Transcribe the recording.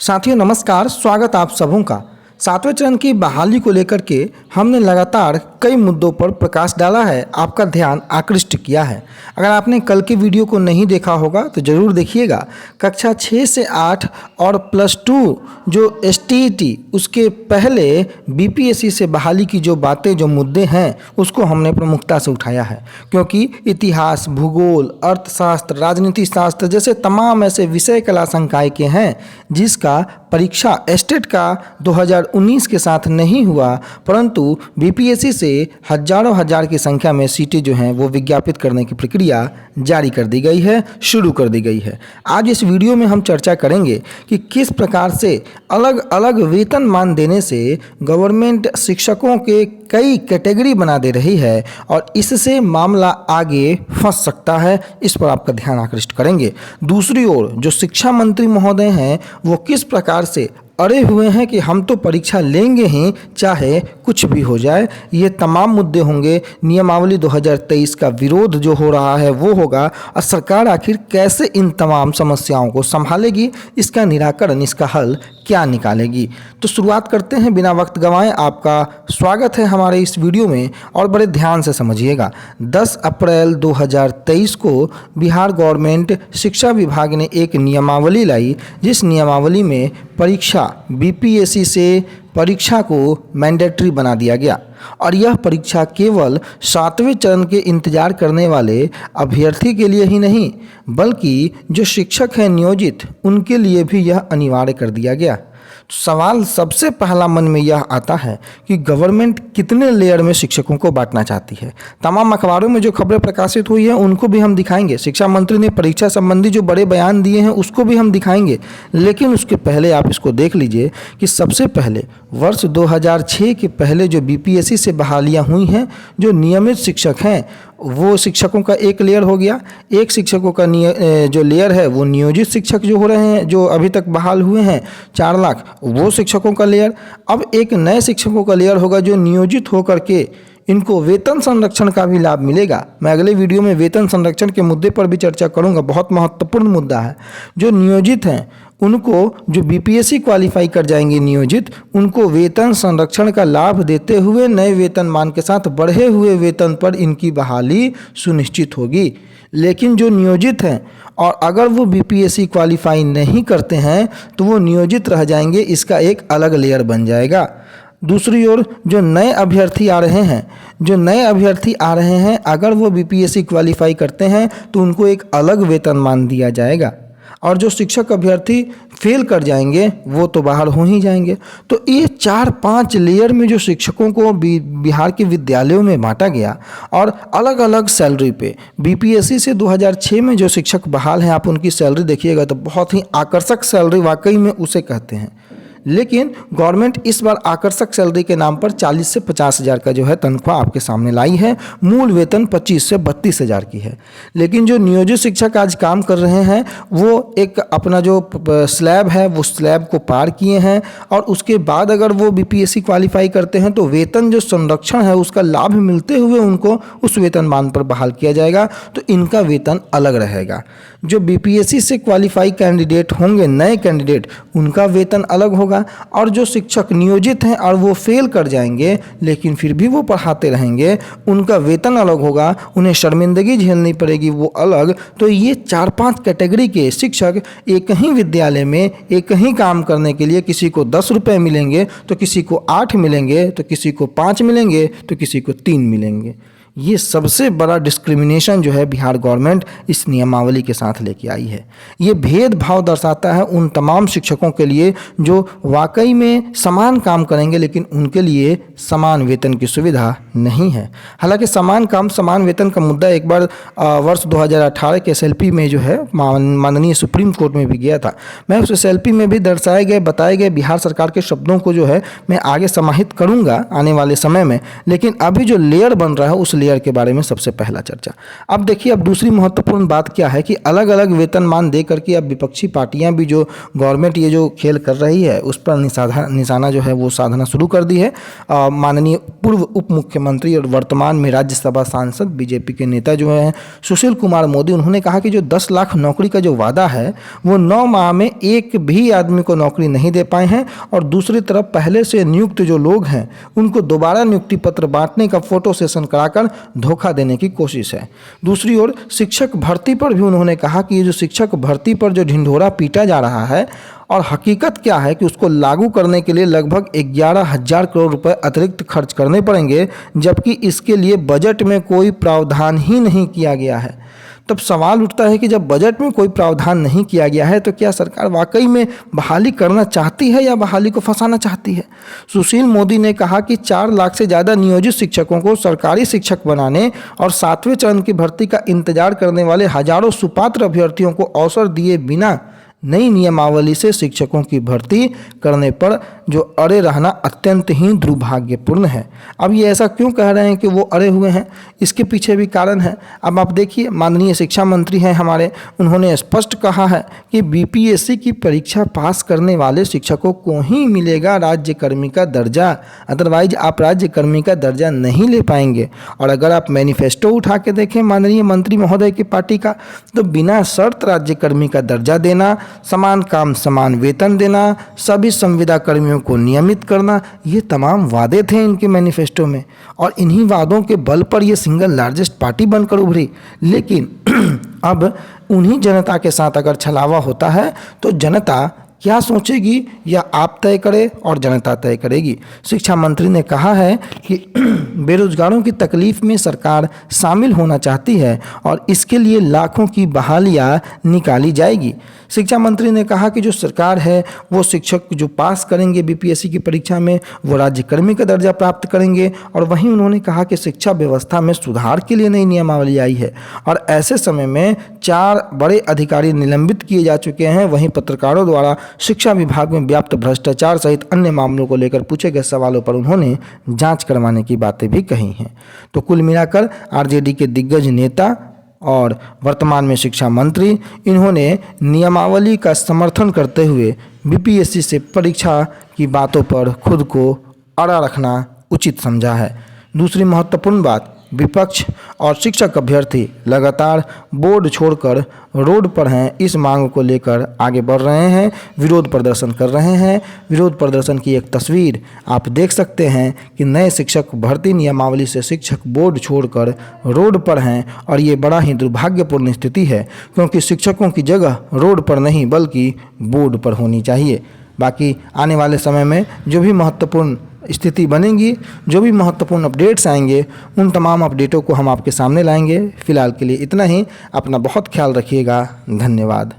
साथियों नमस्कार, स्वागत आप सबों का। सातवें चरण की बहाली को लेकर के हमने लगातार कई मुद्दों पर प्रकाश डाला है, आपका ध्यान आकृष्ट किया है। अगर आपने कल के वीडियो को नहीं देखा होगा तो ज़रूर देखिएगा। कक्षा 6 से 8 और +2 जो STET उसके पहले BPSC से बहाली की जो बातें जो मुद्दे हैं उसको हमने प्रमुखता से उठाया है, क्योंकि इतिहास, भूगोल, अर्थशास्त्र, राजनीति शास्त्र जैसे तमाम ऐसे विषय कला संकाय के हैं जिसका परीक्षा स्टेट का 2019 के साथ नहीं हुआ, परंतु BPSC से हजारों हजार की संख्या में सीटें जो हैं वो विज्ञापित करने की प्रक्रिया जारी कर दी गई है, शुरू कर दी गई है। आज इस वीडियो में हम चर्चा करेंगे कि किस प्रकार से अलग अलग वेतनमान देने से गवर्नमेंट शिक्षकों के कई कैटेगरी बना दे रही है और इससे मामला आगे फंस सकता है। इस पर आपका ध्यान आकृष्ट करेंगे। दूसरी ओर जो शिक्षा मंत्री महोदय हैं वो किस प्रकार से अड़े हुए हैं कि हम तो परीक्षा लेंगे ही चाहे कुछ भी हो जाए। ये तमाम मुद्दे होंगे। नियमावली 2023 का विरोध जो हो रहा है वो होगा और सरकार आखिर कैसे इन तमाम समस्याओं को संभालेगी, इसका निराकरण, इसका हल क्या निकालेगी। तो शुरुआत करते हैं बिना वक्त गंवाए। आपका स्वागत है हमारे इस वीडियो में और बड़े ध्यान से समझिएगा। 10 अप्रैल 2023 को बिहार गवर्नमेंट शिक्षा विभाग ने एक नियमावली लाई, जिस नियमावली में परीक्षा BPSC से परीक्षा को मैंडेटरी बना दिया गया और यह परीक्षा केवल 7वें चरण के इंतजार करने वाले अभ्यर्थी के लिए ही नहीं बल्कि जो शिक्षक हैं नियोजित उनके लिए भी यह अनिवार्य कर दिया गया। सवाल सबसे पहला मन में यह आता है कि गवर्नमेंट कितने लेयर में शिक्षकों को बांटना चाहती है। तमाम अखबारों में जो खबरें प्रकाशित हुई हैं उनको भी हम दिखाएंगे। शिक्षा मंत्री ने परीक्षा संबंधी जो बड़े बयान दिए हैं उसको भी हम दिखाएंगे, लेकिन उसके पहले आप इसको देख लीजिए कि सबसे पहले वर्ष 2006 के पहले जो BPSC से बहालियाँ हुई हैं, जो नियमित शिक्षक हैं वो शिक्षकों का एक लेयर हो गया। एक शिक्षकों का जो लेयर है वो नियोजित शिक्षक जो हो रहे हैं, जो अभी तक बहाल हुए हैं 4 लाख, वो शिक्षकों का लेयर। अब एक नए शिक्षकों का लेयर होगा जो नियोजित होकर के इनको वेतन संरक्षण का भी लाभ मिलेगा। मैं अगले वीडियो में वेतन संरक्षण के मुद्दे पर भी चर्चा करूंगा, बहुत महत्वपूर्ण मुद्दा है। जो नियोजित हैं उनको, जो BPSC क्वालिफाई कर जाएंगे नियोजित, उनको वेतन संरक्षण का लाभ देते हुए नए वेतनमान के साथ बढ़े हुए वेतन पर इनकी बहाली सुनिश्चित होगी। लेकिन जो नियोजित हैं और अगर वो BPSC क्वालिफाई नहीं करते हैं तो वो नियोजित रह जाएंगे, इसका एक अलग लेयर बन जाएगा। दूसरी ओर जो नए अभ्यर्थी आ रहे हैं अगर वो BPSC क्वालिफाई करते हैं तो उनको एक अलग वेतनमान दिया जाएगा और जो शिक्षक अभ्यर्थी फेल कर जाएंगे वो तो बाहर हो ही जाएंगे। तो ये 4-5 लेयर में जो शिक्षकों को बिहार के विद्यालयों में बांटा गया और अलग अलग सैलरी पे। BPSC से 2006 में जो शिक्षक बहाल हैं, आप उनकी सैलरी देखिएगा तो बहुत ही आकर्षक सैलरी वाकई में उसे कहते हैं। लेकिन गवर्नमेंट इस बार आकर्षक सैलरी के नाम पर 40 से 50 हज़ार का जो है तनख्वाह आपके सामने लाई है। मूल वेतन 25 से 32 हज़ार की है। लेकिन जो नियोजित शिक्षक आज काम कर रहे हैं वो एक अपना जो स्लैब है वो स्लैब को पार किए हैं और उसके बाद अगर वो BPSC क्वालिफाई करते हैं तो वेतन जो संरक्षण है उसका लाभ मिलते हुए उनको उस वेतनमान पर बहाल किया जाएगा, तो इनका वेतन अलग रहेगा। जो BPSC से क्वालिफाई कैंडिडेट होंगे, नए कैंडिडेट, उनका वेतन अलग होगा और जो शिक्षक नियोजित हैं और वो फेल कर जाएंगे लेकिन फिर भी वो पढ़ाते रहेंगे, उनका वेतन अलग होगा, उन्हें शर्मिंदगी झेलनी पड़ेगी, वो अलग। तो ये 4-5 कैटेगरी के शिक्षक एक ही विद्यालय में एक ही काम करने के लिए किसी को 10 रुपये मिलेंगे तो किसी को 8 मिलेंगे, तो किसी को 5 मिलेंगे, तो किसी को 3 मिलेंगे। ये सबसे बड़ा डिस्क्रिमिनेशन जो है बिहार गवर्नमेंट इस नियमावली के साथ लेके आई है। ये भेदभाव दर्शाता है उन तमाम शिक्षकों के लिए जो वाकई में समान काम करेंगे लेकिन उनके लिए समान वेतन की सुविधा नहीं है। हालांकि समान काम समान वेतन का मुद्दा एक बार वर्ष 2018 के SLP में जो है माननीय सुप्रीम कोर्ट में भी गया था। मैं उस SLP में भी दर्शाए गए, बताए गए बिहार सरकार के शब्दों को जो है मैं आगे समाहित करूँगा आने वाले समय में। लेकिन अभी जो लेयर बन रहा है उस लेयर शेयर के बारे में सबसे पहला चर्चा। अब देखिए, अब दूसरी महत्वपूर्ण बात क्या है कि अलग अलग वेतनमान दे करके अब विपक्षी पार्टियां भी जो गवर्नमेंट ये जो खेल कर रही है उस पर निशाना जो है वो साधना शुरू कर दी है। माननीय पूर्व उप मुख्यमंत्री और वर्तमान में राज्यसभा सांसद बीजेपी के नेता जो हैं सुशील कुमार मोदी, उन्होंने कहा कि जो 10 लाख नौकरी का जो वादा है वो 9 माह में एक भी आदमी को नौकरी नहीं दे पाए हैं, और दूसरी तरफ पहले से नियुक्त जो लोग हैं उनको दोबारा नियुक्ति पत्र बांटने का फोटो सेशन कराकर धोखा देने की कोशिश है। दूसरी ओर शिक्षक भर्ती पर भी उन्होंने कहा कि ये जो शिक्षक भर्ती पर जो ढिंढोरा पीटा जा रहा है और हकीकत क्या है कि उसको लागू करने के लिए लगभग 11,000 करोड़ रुपए अतिरिक्त खर्च करने पड़ेंगे, जबकि इसके लिए बजट में कोई प्रावधान ही नहीं किया गया है। तब सवाल उठता है कि जब बजट में कोई प्रावधान नहीं किया गया है तो क्या सरकार वाकई में बहाली करना चाहती है या बहाली को फंसाना चाहती है। सुशील मोदी ने कहा कि 4 लाख से ज़्यादा नियोजित शिक्षकों को सरकारी शिक्षक बनाने और 7वें चरण की भर्ती का इंतजार करने वाले हजारों सुपात्र अभ्यर्थियों को अवसर दिए बिना नई नियमावली से शिक्षकों की भर्ती करने पर जो अड़े रहना अत्यंत ही दुर्भाग्यपूर्ण है। अब ये ऐसा क्यों कह रहे हैं कि वो अड़े हुए हैं, इसके पीछे भी कारण है। अब आप देखिए, माननीय शिक्षा मंत्री हैं हमारे, उन्होंने स्पष्ट कहा है कि बीपीएससी की परीक्षा पास करने वाले शिक्षकों को ही मिलेगा राज्यकर्मी का दर्जा, अदरवाइज आप राज्यकर्मी का दर्जा नहीं ले पाएंगे। और अगर आप मैनिफेस्टो उठा के देखें माननीय मंत्री महोदय की पार्टी का, तो बिना शर्त राज्यकर्मी का दर्जा देना, समान काम समान वेतन देना, सभी संविदा कर्मियों को नियमित करना, ये तमाम वादे थे इनके मैनिफेस्टो में, और इन्हीं वादों के बल पर ये सिंगल लार्जेस्ट पार्टी बनकर उभरी। लेकिन अब उन्हीं जनता के साथ अगर छलावा होता है तो जनता क्या सोचेगी या आप तय करें और जनता तय करेगी। शिक्षा मंत्री ने कहा है कि बेरोजगारों की तकलीफ में सरकार शामिल होना चाहती है और इसके लिए लाखों की बहालियां निकाली जाएगी। शिक्षा मंत्री ने कहा कि जो सरकार है वो शिक्षक जो पास करेंगे बीपीएससी की परीक्षा में वो राज्यकर्मी का दर्जा प्राप्त करेंगे। और वहीं उन्होंने कहा कि शिक्षा व्यवस्था में सुधार के लिए नई नियमावली आई है और ऐसे समय में 4 बड़े अधिकारी निलंबित किए जा चुके हैं। वहीं पत्रकारों द्वारा शिक्षा विभाग में व्याप्त भ्रष्टाचार सहित अन्य मामलों को लेकर पूछे गए सवालों पर उन्होंने जांच करवाने की बातें भी कही हैं। तो कुल मिलाकर आरजेडी के दिग्गज नेता और वर्तमान में शिक्षा मंत्री, इन्होंने नियमावली का समर्थन करते हुए बीपीएससी से परीक्षा की बातों पर खुद को अड़ा रखना उचित समझा है। दूसरी महत्वपूर्ण बात, विपक्ष और शिक्षक अभ्यर्थी लगातार बोर्ड छोड़कर रोड पर हैं, इस मांग को लेकर आगे बढ़ रहे हैं, विरोध प्रदर्शन कर रहे हैं। विरोध प्रदर्शन की एक तस्वीर आप देख सकते हैं कि नए शिक्षक भर्ती नियमावली से शिक्षक बोर्ड छोड़कर रोड पर हैं, और ये बड़ा ही दुर्भाग्यपूर्ण स्थिति है क्योंकि शिक्षकों की जगह रोड पर नहीं बल्कि बोर्ड पर होनी चाहिए। बाकी आने वाले समय में जो भी महत्वपूर्ण स्थिति बनेगी, जो भी महत्वपूर्ण अपडेट्स आएंगे, उन तमाम अपडेटों को हम आपके सामने लाएंगे। फिलहाल के लिए इतना ही। अपना बहुत ख्याल रखिएगा। धन्यवाद।